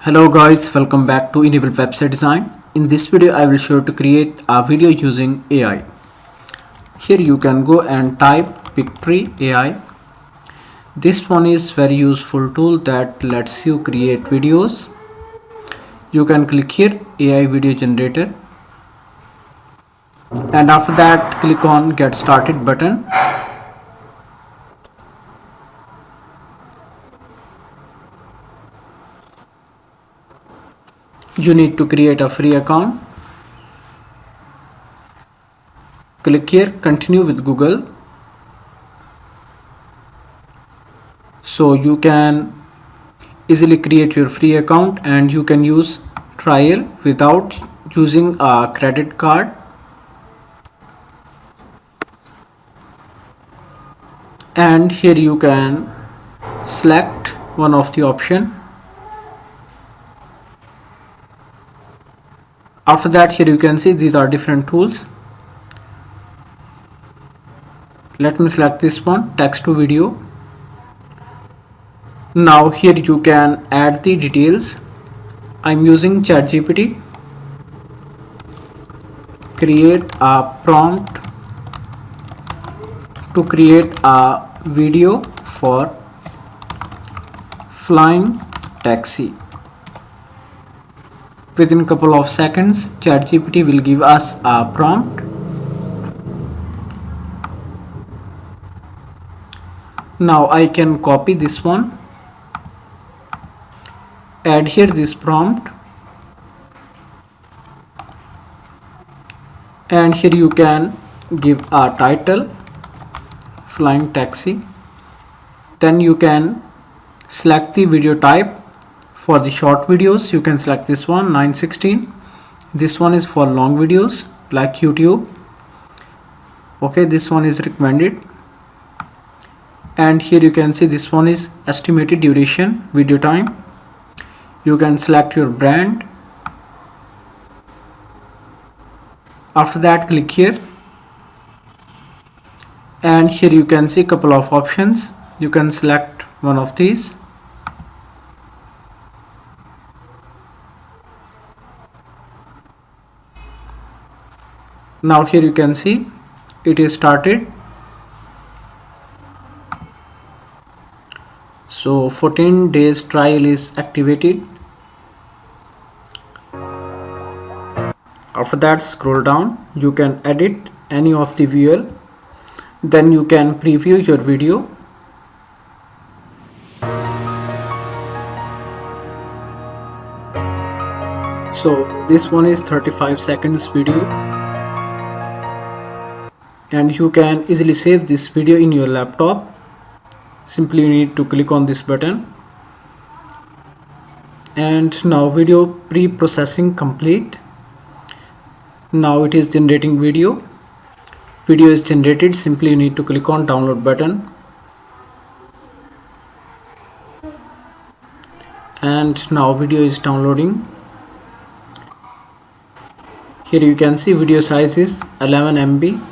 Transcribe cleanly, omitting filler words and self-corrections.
Hello guys, welcome back to Enable Website Design. In this video I will show you to create a video using AI. Here you can go and type Pictory AI. This one is very useful tool that lets you create videos. You can click here AI video generator, and after that click on get started button. You need to create a free account. Click here continue with Google. So you can easily create your free account and you can use trial without using a credit card. And here you can select one of the option. After that, here you can see these are different tools. Let me select this one, text to video. Now here you can add the details. I'm using ChatGPT. Create a prompt to create a video for flying taxi. Within a couple of seconds, ChatGPT will give us a prompt. Now I can copy this one, add here this prompt, and here you can give a title, flying taxi. Then you can select the video type. For the short videos you can select this one 916. This one is for long videos like YouTube. Okay, this one is recommended. And here you can see this one is estimated duration video time. You can select your brand. After that click here, and here you can see a couple of options. You can select one of these. Now here you can see it is started. So 14 days trial is activated. After that scroll down, you can edit any of the visual. Then you can preview your video. So this one is 35 seconds video. And you can easily save this video in your laptop. Simply you need to click on this button. And now video pre-processing complete. Now it is generating video. Video is generated. Simply you need to click on download button. And now video is downloading. Here you can see video size is 11 MB.